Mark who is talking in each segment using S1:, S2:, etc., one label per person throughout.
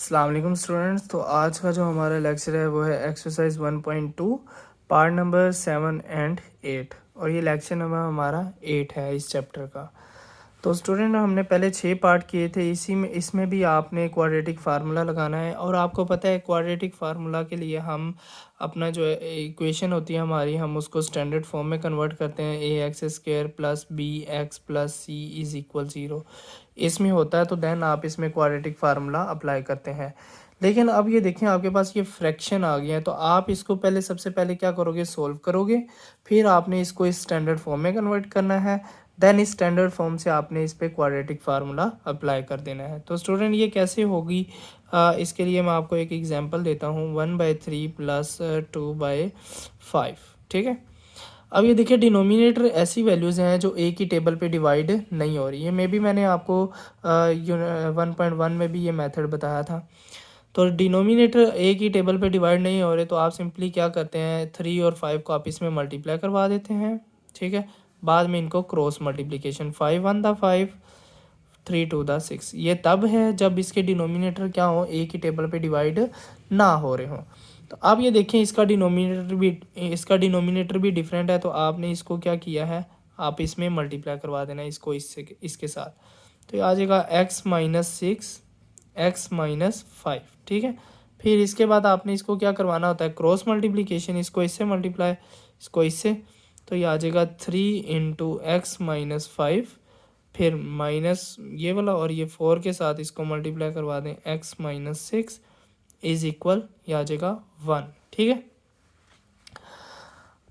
S1: अस्सलाम वालेकुम स्टूडेंट्स। तो आज का जो हमारा लेक्चर है वो है एक्सरसाइज 1.2 पार्ट नंबर 7 एंड 8 और ये लेक्चर नंबर हमारा 8 है इस चैप्टर का। तो स्टूडेंट हमने पहले 6 पार्ट किए थे, इसी में इसमें भी आपने क्वाड्रेटिक फार्मूला लगाना है। और आपको पता है क्वाड्रेटिक फार्मूला के लिए हम अपना जो इक्वेशन होती है हमारी, हम उसको स्टैंडर्ड फॉर्म में कन्वर्ट करते हैं। A x square plus b x plus c is equal 0 इसमें होता है। तो देन आप इसमें क्वाड्रेटिक फार्मूला अप्लाई करते हैं। लेकिन अब ये देखें आपके पास ये फ्रैक्शन आ गया है, तो आप इसको पहले सबसे पहले क्या करोगे, सोल्व करोगे। फिर आपने इसको इस स्टैंडर्ड फॉर्म में कन्वर्ट करना है। देन इस स्टैंडर्ड फॉर्म से आपने इस पे क्वाड्रेटिक फार्मूला अप्लाई कर देना है। तो स्टूडेंट ये कैसे होगी, इसके लिए मैं आपको एक एग्जांपल देता हूँ। 1/3 प्लस 2/5, ठीक है। अब ये देखिए डिनोमिनेटर ऐसी वैल्यूज़ हैं जो एक ही टेबल पे डिवाइड नहीं हो रही है। मे बी मैंने आपको 1.1 में भी ये मेथड बताया था। तो डिनोमिनेटर एक ही टेबल पे डिवाइड नहीं हो रहे, तो आप सिंपली क्या करते हैं, 3 और 5 को आप इसमें मल्टीप्लाई करवा देते हैं, ठीक है। बाद में इनको क्रॉस मल्टीप्लिकेशन, 5 1 द 5, 3 2 द 6। ये तब है जब इसके डिनोमिनेटर क्या हो, एक ही टेबल पे डिवाइड ना हो रहे हों। तो अब ये देखें इसका डिनोमिनेटर भी डिफरेंट है, तो आपने इसको क्या किया है, आप इसमें मल्टीप्लाई करवा देना इसको इसके साथ। तो ये आ जाएगा x-6 x-5, ठीक है। फिर इसके बाद आपने इसको क्या करवाना होता है, क्रॉस मल्टीप्लिकेशन, इसको इससे मल्टीप्लाई, इसको इससे। तो ये आ जाएगा 3 इंटू x-5, फिर माइनस ये वाला और ये 4 के साथ इसको मल्टीप्लाई करवा दें, x-6 इज इक्वल, ये आ जाएगा 1, ठीक है।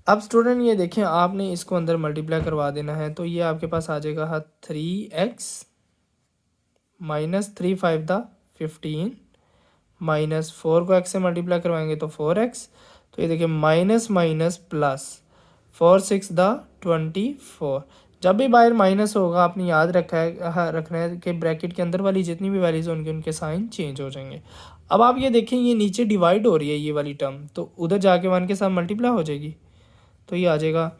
S1: अब स्टूडेंट ये देखें आपने इसको अंदर मल्टीप्लाई करवा देना है, तो ये आपके पास आ जाएगा 3x माइनस 3 5 द 15 माइनस 4 को x से मल्टीप्लाई करवाएंगे तो 4x। तो ये देखिए माइनस माइनस प्लस 4 6 द 24। जब भी बाहर माइनस होगा आपने याद रखना है कि ब्रैकेट के अंदर वाली जितनी भी वैल्यूज होंगी उनके साइन चेंज हो जाएंगे। अब आप ये देखें ये नीचे डिवाइड हो रही है ये वाली टर्म, तो उधर जाके 1 के साथ मल्टीप्लाई हो जाएगी। तो ये आ जाएगा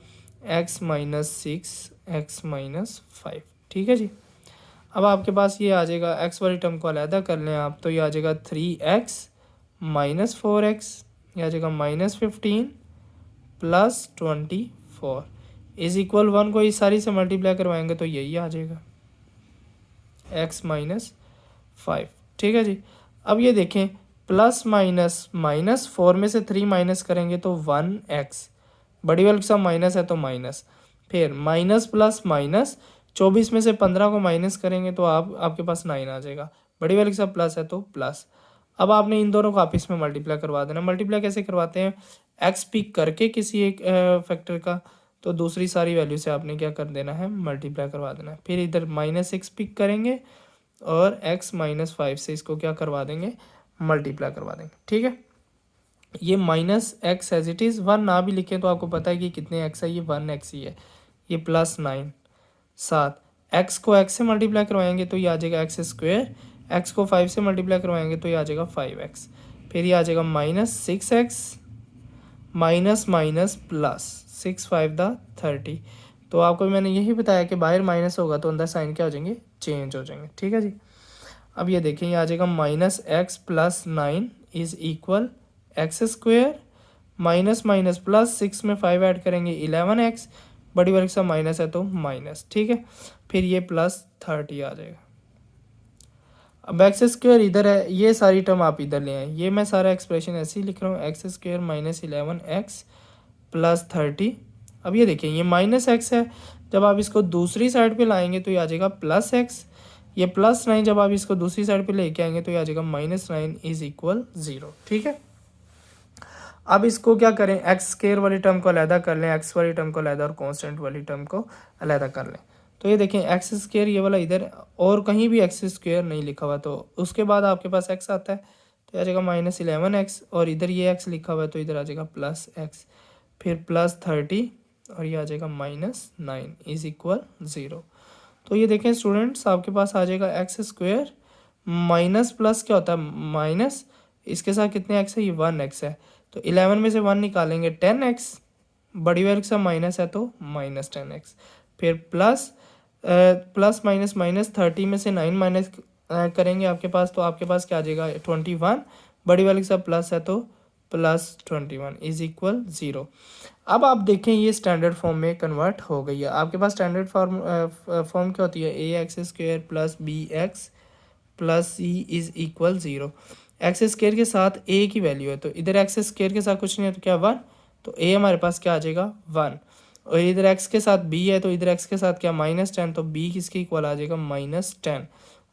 S1: x-6 x-5, ठीक है जी। अब आपके पास ये आ जाएगा, x वाली टर्म को अलहदा कर लें आप, तो ये आ जाएगा 3x माइनस 4x, ये आ जाएगा -15 प्लस 24 इज इक्वल 1 को इस सारी से मल्टीप्लाई करवाएंगे तो यही आ जाएगा x-5, ठीक है जी। अब ये देखें प्लस माइनस माइनस 4 में से 3 माइनस करेंगे तो 1x, बड़ी वाली के साथ माइनस है तो माइनस, फिर माइनस प्लस माइनस, 24 में से 15 को माइनस करेंगे तो आपके पास 9 आ जाएगा, बड़ी वाली के साथ प्लस है तो प्लस। अब आपने इन दोनों को आपस में मल्टीप्लाई करवा देना। मल्टीप्लाई कैसे करवाते हैं, एक्स पिक करके किसी एक फैक्टर का, तो दूसरी सारी वैल्यू से आपने क्या कर देना है, मल्टीप्लाई करवा देना है। फिर इधर -6 पिक करेंगे और x-5 से इसको क्या करवा देंगे, मल्टीप्लाई करवा देंगे, ठीक है। ये -x एज इट इज़, 1 ना भी लिखें तो आपको पता है कि कितने x है, ये 1x ही है। ये +9 7, x को x से मल्टीप्लाई करवाएंगे तो ये आ जाएगा x², x को 5 से मल्टीप्लाई करवाएंगे तो ये आ जाएगा 5x, फिर ये आ जाएगा -6x minus minus plus 6 5 the 30। तो आपको मैंने यही बताया कि बाहर माइनस होगा तो अंदर साइन क्या हो जाएंगे, चेंज हो जाएंगे, ठीक है जी। अब ये देखें ये आ जाएगा -x + 9 is equal x², minus minus plus 6 में 5 ऐड करेंगे 11x, बड़ी वाली का माइनस है तो माइनस, ठीक है। फिर ये +30 आ जाएगा। अब x² इधर है, ये सारी टर्म आप इधर ले आए, ये मैं सारा एक्सप्रेशन ऐसे ही लिख रहा हूँ, x² - 11x + 30। अब ये देखिए ये -x है, जब आप इसको दूसरी साइड पे लाएंगे तो ये आ जाएगा +x, ये +9 जब आप इसको दूसरी साइड पे लेके आएंगे तो ये आ जाएगा -9 इज इक्वल 0, ठीक है। अब इसको क्या करें, x² वाली टर्म को अलहदा कर लें, x वाली टर्म को अलहदा और कांस्टेंट वाली टर्म को अलहदा कर लें। तो ये देखें x² ये वाला इधर, और कहीं भी x² नहीं लिखा हुआ, तो उसके बाद आपके पास x आता है तो आ जाएगा -11x, और इधर ये x लिखा हुआ है तो इधर आ जाएगा +x, फिर +30 और ये आ जाएगा -9 इज इक्वल 0। तो ये देखें स्टूडेंट्स आपके पास आ जाएगा x² माइनस प्लस क्या होता है माइनस, इसके साथ कितने x है, ये 1x है, तो 11 में से 1 निकालेंगे 10x, बड़ी वैल्यू के साथ माइनस है तो -10x, फिर प्लस माइनस माइनस 30 में से 9 माइनस करेंगे आपके पास, तो आपके पास क्या आ जाएगा 21, बड़ी वाले के साथ प्लस है तो प्लस 21 इज इक्वल 0। अब आप देखें ये स्टैंडर्ड फॉर्म में कन्वर्ट हो गई है। आपके पास स्टैंडर्ड फॉर्म क्या होती है, a x square plus b x plus c is equal 0। X square के साथ ए की वैल्यू है, तो इधर एक्स स्क्वेयर के साथ कुछ नहीं है तो क्या 1, तो ए हमारे पास क्या आ जाएगा 1। और इधर एक्स के साथ बी है, तो इधर एक्स के साथ क्या -10, तो बी किसके इक्वल आ जाएगा -10।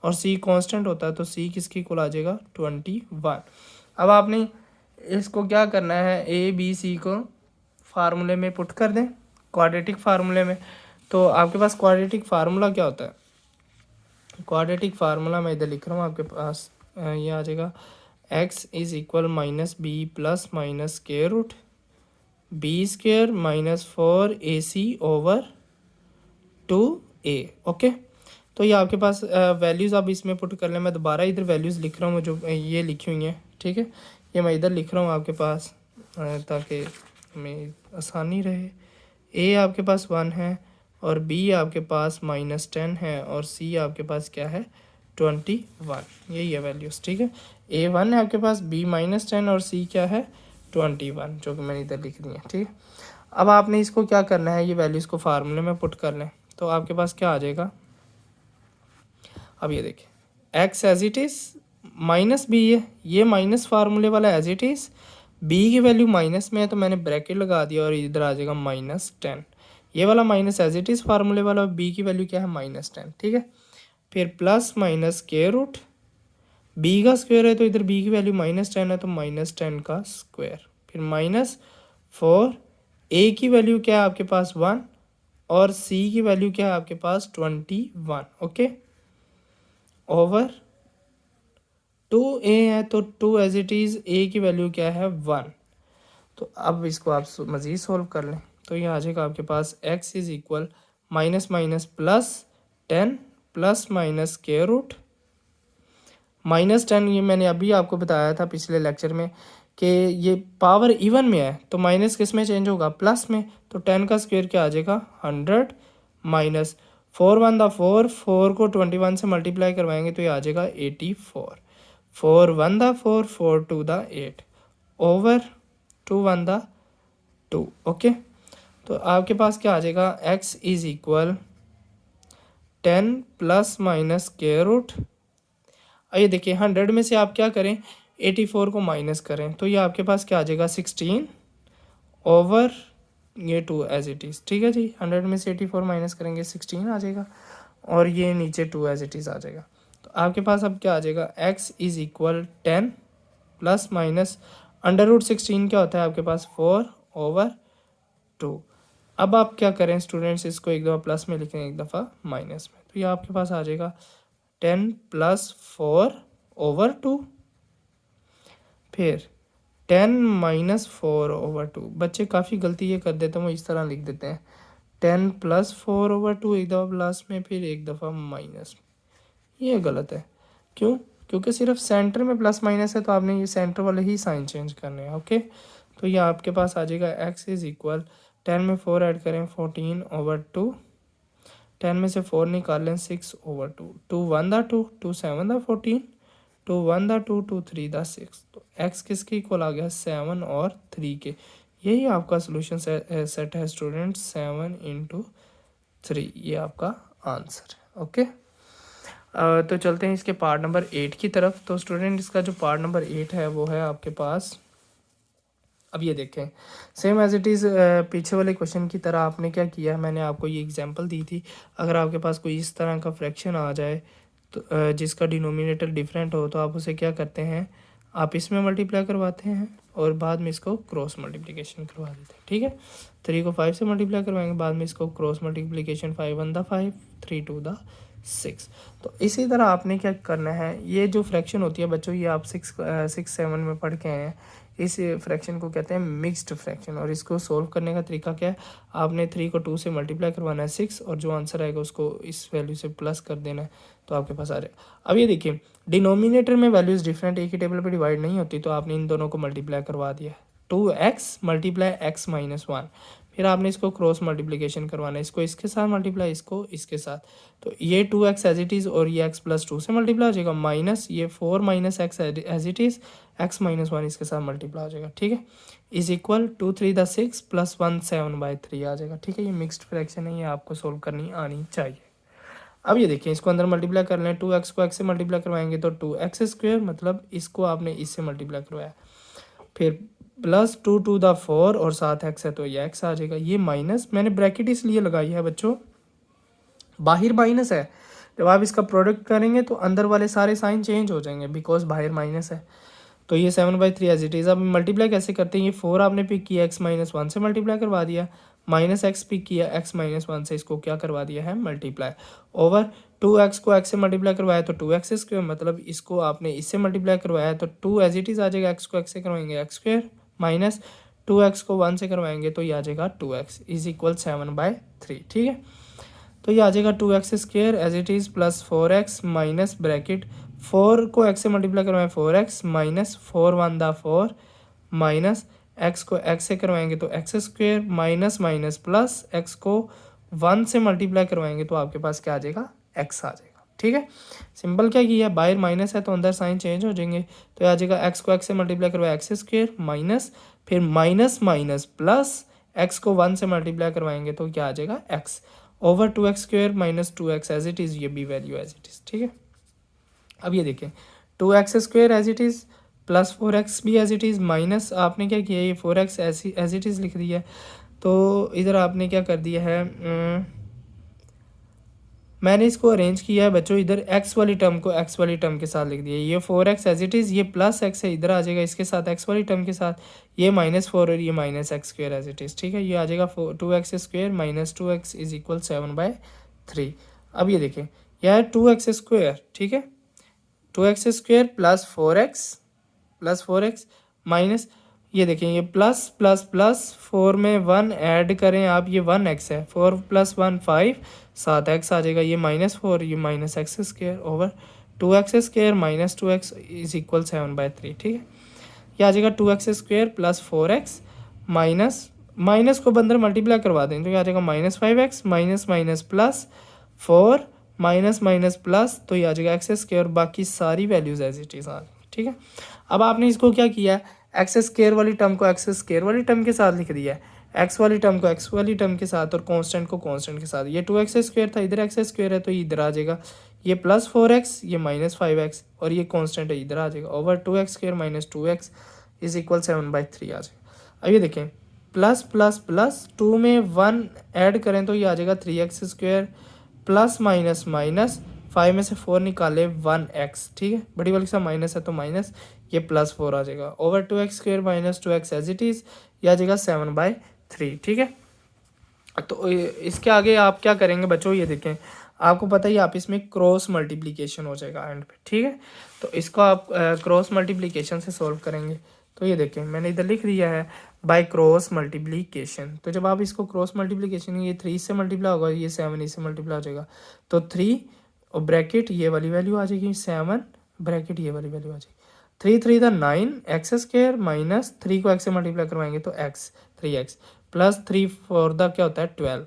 S1: और सी कांस्टेंट होता है तो सी किसके इक्वल आ जाएगा 21। अब आपने इसको क्या करना है, ए बी सी को फार्मूले में पुट कर दें, क्वाड्रेटिक फार्मूले में। तो आपके पास क्वाड्रेटिक फार्मूला क्या होता है, क्वाड्रेटिक फार्मूला मैं इधर लिख रहा हूँ आपके पास, ये आ जाएगा x is equal -b plus minus square root b square -4ac/2a। Okay, तो ये आपके पास वैल्यूज़ आप इसमें पुट कर लें। मैं दोबारा इधर वैल्यूज़ लिख रहा हूँ जो ये लिखी हुई हैं, ठीक है, ये मैं इधर लिख रहा हूँ आपके पास ताकि हमें आसानी रहे। a आपके पास 1 है और b आपके पास -10 है और c आपके पास क्या है 21, यही है वैल्यूज़, ठीक है। a 1 है आपके पास, b -10 और c क्या है 21, जो कि मैंने इधर लिख दी है, ठीक है। अब आपने इसको क्या करना है, ये वैल्यूज़ को फार्मूले में पुट कर लें, तो आपके पास क्या आ जाएगा। अब ये देखिए x as it is -b है, ये माइनस फार्मूले वाला एज इट इज़, b की वैल्यू माइनस में है तो मैंने ब्रैकेट लगा दिया और इधर आ जाएगा -10। ये वाला माइनस एज इट इज़ फार्मूले वाला, b की वैल्यू क्या है -10, ठीक है। फिर plus minus square root b का स्क्वायर है तो इधर b की वैल्यू -10 है तो -10 का स्क्वायर, फिर -4, a की वैल्यू क्या है आपके पास 1 और c की वैल्यू क्या है आपके पास 21, ओके, ओवर 2a है तो 2 एज इट इज़, a की वैल्यू क्या है 1। तो अब इसको आप मज़ीद सोल्व कर लें, तो ये आ जाएगा आपके पास x is equal minus minus plus 10 plus minus square root -10, ये मैंने अभी आपको बताया था पिछले लेक्चर में कि ये पावर इवन में है तो माइनस किस में चेंज होगा, प्लस में, तो 10 का स्क्वायर क्या आ जाएगा 100 माइनस 4 1 दा 4, 4 को 21 से मल्टीप्लाई करवाएंगे तो ये आ जाएगा 84, 4 1 दा 4, 4 2 दा 8 ओवर 2 1 दा 2, ओके। तो आपके पास क्या आ जाएगा x is equal 10 plus minus square root, आइए देखिए 100 में से आप क्या करें 84 को माइनस करें तो ये आपके पास क्या आ जाएगा 16 ओवर ये 2 एज इट इज़, ठीक है जी। 100 में से 84 माइनस करेंगे 16 आ जाएगा और ये नीचे 2 एज इट इज़ आ जाएगा। तो आपके पास अब क्या आ जाएगा x is equal 10 plus minus √16 क्या होता है आपके पास 4 ओवर 2। अब आप क्या करें स्टूडेंट्स, इसको एक दफ़ा प्लस में लिखें एक दफ़ा माइनस में, तो ये आपके पास आ जाएगा 10 प्लस 4 ओवर 2, फिर 10 माइनस 4 ओवर 2। बच्चे काफ़ी गलती ये कर देते हैं, वो इस तरह लिख देते हैं 10 प्लस 4 ओवर 2, एक दफ़ा प्लस में फिर एक दफ़ा माइनस में, ये गलत है। क्यों, क्योंकि सिर्फ सेंटर में प्लस माइनस है तो आपने ये सेंटर वाले ही साइन चेंज करने हैं, ओके। तो ये आपके पास आ जाएगा x इज़ इक्वल 10 में 4 ऐड करें 14 ओवर 2, 10 में से 4 निकाल लें 6 ओवर 2, 2 1 दा 2, 2 7 दा 14, 2 1 दा 2, 2 3 दा 6, तो x किसके इक्वल आ गया 7 और 3 के। यही आपका सोल्यूशन सेट है स्टूडेंट्स 7 इंटू 3, ये आपका आंसर है, ओके। तो चलते हैं इसके पार्ट नंबर 8 की तरफ। तो स्टूडेंट इसका जो पार्ट नंबर 8 है वो है आपके पास, अब ये देखें सेम एज इट इज़ पीछे वाले क्वेश्चन की तरह आपने क्या किया है, मैंने आपको ये एग्जांपल दी थी। अगर आपके पास कोई इस तरह का फ्रैक्शन आ जाए तो जिसका डिनोमिनेटर डिफरेंट हो तो आप उसे क्या करते हैं, आप इसमें मल्टीप्लाई करवाते हैं और बाद में इसको क्रॉस मल्टीप्लिकेशन करवा देते हैं, ठीक है। 3 को 5 से मल्टीप्लाई करवाएंगे, बाद में इसको क्रॉस मल्टीप्लिकेशन 5 1 दा 5, 3 2 दा 6। तो इसी तरह आपने क्या करना है, ये जो फ्रैक्शन होती है बच्चों ये आप 6 7 में पढ़ के आए हैं, इस फ्रैक्शन को कहते हैं मिक्स्ड फ्रैक्शन। और इसको सोल्व करने का तरीका क्या है, आपने 3 को 2 से मल्टीप्लाई करवाना है 6 और जो आंसर आएगा उसको इस वैल्यू से प्लस कर देना है तो आपके पास आ जाएगा। अब ये देखिए डिनोमिनेटर में वैल्यूज़ डिफरेंट एक ही टेबल पर डिवाइड नहीं होती तो आपने इन दोनों को मल्टीप्लाई करवा दिया 2x मल्टीप्लाई x -1, फिर आपने इसको क्रॉस मल्टीप्लिकेशन करवाना है, इसको इसके साथ मल्टीप्लाई, इसको इसके साथ, तो ये 2x एज इट इज़ और ये x प्लस 2 से मल्टीप्लाई हो जाएगा, माइनस ये 4 minus x as it is, x minus 1 इसके साथ मल्टीप्लाई हो जाएगा, ठीक है, इज इक्वल 2 3 द 6 प्लस 1 7/3 आ जाएगा, ठीक है। ये मिक्स्ड फ्रैक्शन है, ये आपको सोल्व करनी आनी चाहिए। अब ये देखिए इसको अंदर मल्टीप्लाई कर लें, 2x को x से मल्टीप्लाई करवाएंगे तो 2x स्क्वायर, मतलब इसको आपने इससे मल्टीप्लाई करवाया, फिर प्लस 2 टू द 4 और साथ x है तो ये x आ जाएगा। ये माइनस मैंने ब्रैकेट इसलिए लगाई है बच्चों, बाहर माइनस है, जब आप इसका प्रोडक्ट करेंगे तो अंदर वाले सारे साइन चेंज हो जाएंगे बिकॉज बाहर माइनस है। तो ये 7/3 एज इट इज़। अब मल्टीप्लाई कैसे करते हैं, ये 4 आपने पिक किया, x माइनस 1 से मल्टीप्लाई करवा दिया, माइनस एक्स पिक किया, x माइनस 1 से इसको क्या करवा दिया है मल्टीप्लाई, ओवर 2x को x से मल्टीप्लाई करवाया तो 2x स्क्वायर, मतलब इसको आपने इससे मल्टीप्लाई करवाया तो 2 एज इट इज़ आ जाएगा, x को x से करवाएंगे x स्क्वायर, माइनस 2x को 1 से करवाएंगे तो ये आ जाएगा 2x इज इक्वल 7/3, ठीक है। तो ये आ जाएगा 2x square as it is plus 4x minus bracket 4 को x से मल्टीप्लाई करवाएं 4x minus 4 1 the 4 minus x को x से करवाएंगे तो x square minus minus plus x को 1 से मल्टीप्लाई करवाएंगे तो आपके पास क्या आ जाएगा x आ जाएगा, ठीक है। सिंपल क्या किया, बाहर माइनस है तो अंदर साइन चेंज हो जाएंगे, तो आ जाएगा x को x से मल्टीप्लाई करवाया x स्क्वायर माइनस फिर माइनस माइनस प्लस x को 1 से मल्टीप्लाई करवाएंगे तो क्या आ जाएगा x over 2x square minus 2x as it is, ये भी वैल्यू एज इट इज़, ठीक है। अब ये देखें 2x square as it is plus 4x भी एज इट इज़, माइनस आपने क्या किया, ये 4x एज इट इज़ लिख दिया, तो इधर आपने क्या कर दिया है, मैंने इसको अरेंज किया है बच्चों, इधर x वाली टर्म को x वाली टर्म के साथ लिख दिया, ये 4x एज इट इज़, ये प्लस x है इधर आ जाएगा इसके साथ x वाली टर्म के साथ, ये -4 और ये minus x square as it is, ठीक है। ये आ जाएगा 2x square minus 2x is equal 7/3। अब ये देखें यह 2x स्क्वायर, ठीक है, 2x square plus 4x minus ये देखें ये प्लस प्लस प्लस 4 में 1 ऐड करें आप, ये 1x है, 4 + 1 5 7x आ जाएगा, ये -4 ये minus x square over 2x square minus 2x is equal 7/3, ठीक है। ये आ जाएगा 2x square plus 4x minus को अंदर मल्टीप्लाई करवा दें तो ये आ जाएगा -5x minus minus plus 4 minus minus plus, तो ये आ जाएगा x स्क्वायर, बाकी सारी वैल्यूज एज इट इज़ आ, ठीक है। अब आपने इसको क्या किया, एक्स स्क्वायर वाली टर्म को एक्स स्क्वायर वाली टर्म के साथ लिख दिया है, एक्स वाली टर्म को एक्स वाली टर्म के साथ और कांस्टेंट को कांस्टेंट के साथ। ये 2x स्क्वायर था, इधर x स्क्वायर है तो इधर आ जाएगा, ये प्लस 4x ये -5x और ये कांस्टेंट है इधर आ जाएगा, over 2x square minus 2x is equal 7/3 आ जाएगा। अब ये देखें प्लस प्लस प्लस 2 में 1 ऐड करें तो ये आ जाएगा 3x square plus minus minus 5 में से 4 निकाले 1x, ठीक है, बड़ी वाली के साथ माइनस है तो माइनस, ये प्लस 4 आ जाएगा over 2x square minus 2x as it is, ये आ जाएगा 7/3, ठीक है। तो इसके आगे आप क्या करेंगे बच्चों, ये देखें आपको पता ही आप इसमें क्रॉस मल्टीप्लिकेशन हो जाएगा एंड पे, ठीक है। तो इसको आप क्रॉस मल्टीप्लिकेशन से सॉल्व करेंगे, तो ये देखें मैंने इधर लिख दिया है बाय क्रॉस मल्टीप्लिकेशन। तो जब आप इसको क्रॉस मल्टीप्लिकेशन, ये 3 से मल्टीप्लाई होगा, ये 7 इससे मल्टीप्लाई हो जाएगा, तो 3 और ब्रैकेट ये वाली वैल्यू आ जाएगी 7 ब्रैकेट ये वाली वैल्यू आ जाएगी, 3 3 द 9 एक्स स्क्वायर माइनस 3 को x से मल्टीप्लाई करवाएंगे तो x 3x प्लस 3 4 द क्या होता है 12,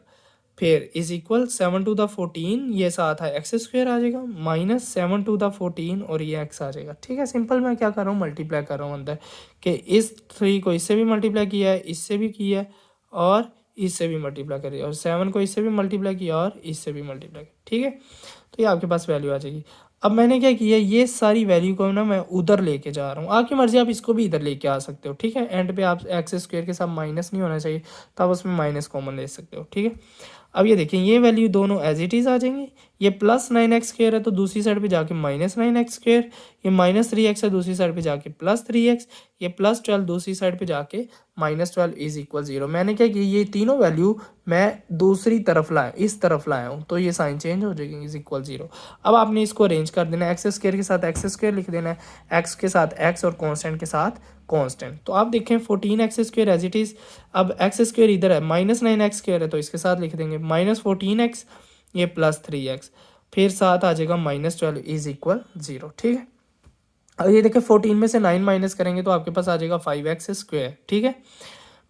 S1: फिर इज इक्वल 7 टू द 14, ये साथ है एक्स स्क्वायर आ जाएगा माइनस 7 टू द 14 और ये x आ जाएगा, ठीक है। सिंपल मैं क्या कर रहा हूँ मल्टीप्लाई कर रहा हूँ अंदर कि इस 3 को इससे भी मल्टीप्लाई किया है, इससे भी किया है और इससे भी मल्टीप्लाई करिए, और 7 को इससे भी मल्टीप्लाई किया और इससे भी मल्टीप्लाई किया, ठीक है। तो ये आपके पास वैल्यू आ जाएगी। अब मैंने क्या किया, ये सारी वैल्यू को ना मैं उधर लेके जा रहा हूँ, आपकी मर्जी आप इसको भी इधर लेके आ सकते हो, ठीक है। एंड पे आप एक्स स्क्वायर के साथ माइनस नहीं होना चाहिए, तो आप उसमें माइनस कॉमन ले सकते हो, ठीक है। अब ये देखिए ये वैल्यू दोनों एज इट इज़ आ जाएंगे, ये प्लस 9x स्क्वायर है तो दूसरी साइड पे जाके माइनस 9x स्क्वायर, ये -3x है दूसरी साइड पे जाके प्लस 3x, ये प्लस 12 दूसरी साइड पे जाके -12 इज इक्वल 0। मैंने क्या किया, ये तीनों वैल्यू मैं दूसरी तरफ लाया, इस तरफ लाया हूँ, तो ये साइन चेंज हो जाएगी इज इक्वल 0। अब आपने इसको अरेंज कर देना, एक्स स्क्वायर के साथ एक्स स्क्वायर लिख देना है, एक्स के साथ एक्स और कॉन्स्टेंट के साथ कांस्टेंट। तो आप देखें 14x square as it is, अब एक्स स्क्वायर इधर है -9x स्क्वायर है तो इसके साथ लिख देंगे -14x ये +3x, फिर साथ आ जाएगा -12 इज इक्वल 0, ठीक है। अब ये देखें 14 में से 9 माइनस करेंगे तो आपके पास आ जाएगा 5x स्क्वायर, ठीक है।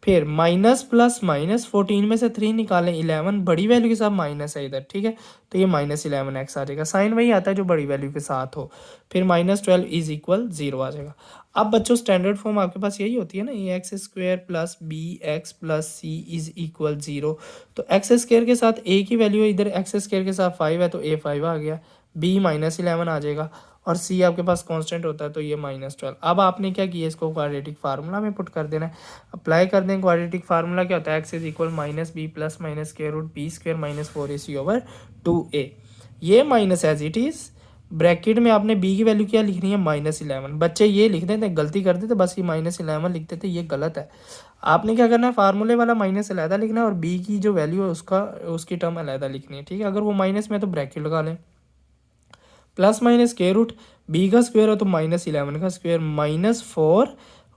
S1: फिर माइनस प्लस माइनस 14 में से 3 निकालें 11 बड़ी वैल्यू के साथ माइनस है इधर, ठीक है, तो ये -11x आ जाएगा। साइन वही आता है जो बड़ी वैल्यू के साथ हो। फिर -12 इज इक्वल 0 आ जाएगा। अब बच्चों स्टैंडर्ड फॉर्म आपके पास यही होती है ना, ax² plus bx plus c is equal 0। तो x² के साथ a की वैल्यू है, इधर x² के साथ 5 है तो a 5 आ गया, b -11 आ जाएगा और c आपके पास कांस्टेंट होता है तो ये -12। अब आपने क्या किया, इसको क्वाड्रेटिक फार्मूला में पुट कर देना है। अप्लाई कर दें, क्वाड्रेटिक फार्मूला क्या होता है, x is equal -b plus -√b² - 4ac/2a। ये minus as it is, bracket में आपने b की वैल्यू क्या लिखनी है, -11। बच्चे ये लिख देते, गलती कर देते, बस ये -11 लिख देते, ये गलत है। आपने क्या करना है, फार्मूले वाला माइनस अलहदा लिखना है और b की जो वैल्यू है उसकी टर्म अलहदा लिखनी है, ठीक है। अगर वो माइनस में तो ब्रैकेट लगा लें, प्लस माइनस के रूट b का स्क्वायर है तो -11 का स्क्वायर -4,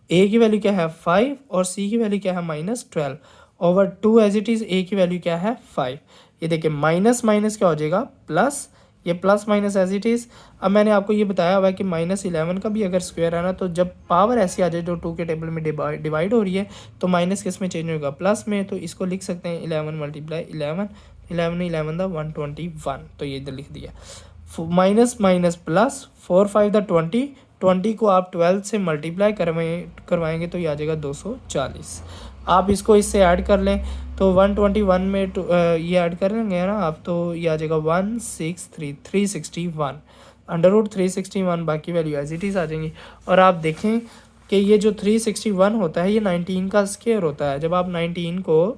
S1: a की वैल्यू क्या है 5 और c की वैल्यू क्या है -12 over 2 as it is, a की वैल्यू क्या है 5। ये देखिए माइनस माइनस क्या हो जाएगा प्लस, ये plus minus as it is. अब मैंने आपको ये बताया हुआ है कि -11 का भी अगर स्क्वायर है ना, तो जब पावर ऐसी आ जाए जो 2 के टेबल में डिवाइड हो रही है तो माइनस किस में चेंज होगा, प्लस में। तो इसको लिख सकते हैं 11 × 11, 11 दा 121, तो ये इधर लिख दिया। माइनस माइनस प्लस 4 5 दा 20, 20 को आप 12 से मल्टीप्लाई करवाएंगे तो ये आ जाएगा 240। आप इसको इससे ऐड कर लें तो 121 में ये ऐड करेंगे ना आप, तो ये आ जाएगा 361 √361, बाकी वैल्यू एज इट इज़ आ जाएंगी। और आप देखें कि ये जो 361 होता है ये 19 का स्क्वायर होता है। जब आप 19 को,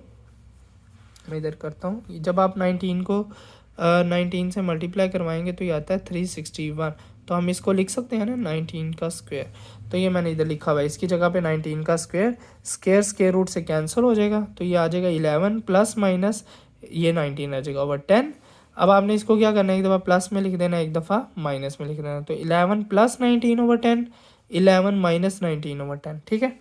S1: मैं इधर करता हूँ, जब आप 19 को 19 से मल्टीप्लाई करवाएंगे तो ये आता है 361। तो हम इसको लिख सकते हैं ना 19 का स्क्वायर, तो ये मैंने इधर लिखा हुआ है, इसकी जगह पे 19 का स्क्वायर, स्क्वायर रूट से कैंसिल हो जाएगा तो ये आ जाएगा 11 प्लस माइनस ये 19 आ जाएगा ओवर 10। अब आपने इसको क्या करना है, एक दफ़ा प्लस में लिख देना, एक दफ़ा माइनस में लिख देना। तो 11 प्लस 19 ओवर 10, 11 माइनस 19 ओवर 10, ठीक है।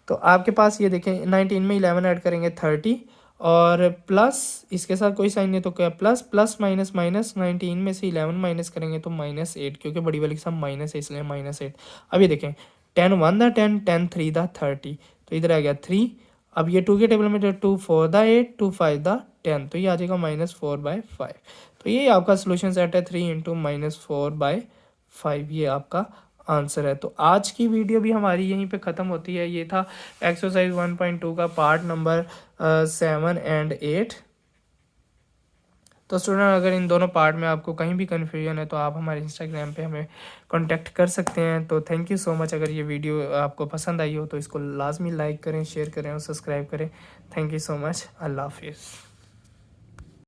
S1: तो आपके पास ये देखें 19 में 11 ऐड करेंगे 30 और प्लस इसके साथ कोई साइन नहीं तो क्या प्लस प्लस माइनस माइनस, 19 में से 11 माइनस करेंगे तो -8, क्योंकि बड़ी वाली के साथ माइनस है इसलिए -8। अब ये देखें 10 1 दा 10, 10 3 दा 30, तो इधर आ गया 3। अब ये 2 के टेबल में 2 4 दा 8, 2 5 दा 10, तो ये आ जाएगा -4/5। तो ये आपका सोल्यूशन सेट है 3 × -4/5, ये आपका आंसर है। तो आज की वीडियो भी हमारी यहीं पे ख़त्म होती है। ये था एक्सरसाइज 1.2 का पार्ट नंबर 7 एंड 8। तो स्टूडेंट अगर इन दोनों पार्ट में आपको कहीं भी कन्फ्यूजन है तो आप हमारे इंस्टाग्राम पे हमें कांटेक्ट कर सकते हैं। तो थैंक यू सो मच। अगर ये वीडियो आपको पसंद आई हो तो इसको लाजमी लाइक करें, शेयर करें और सब्सक्राइब करें। Thank you so much. अल्लाह हाफिज़।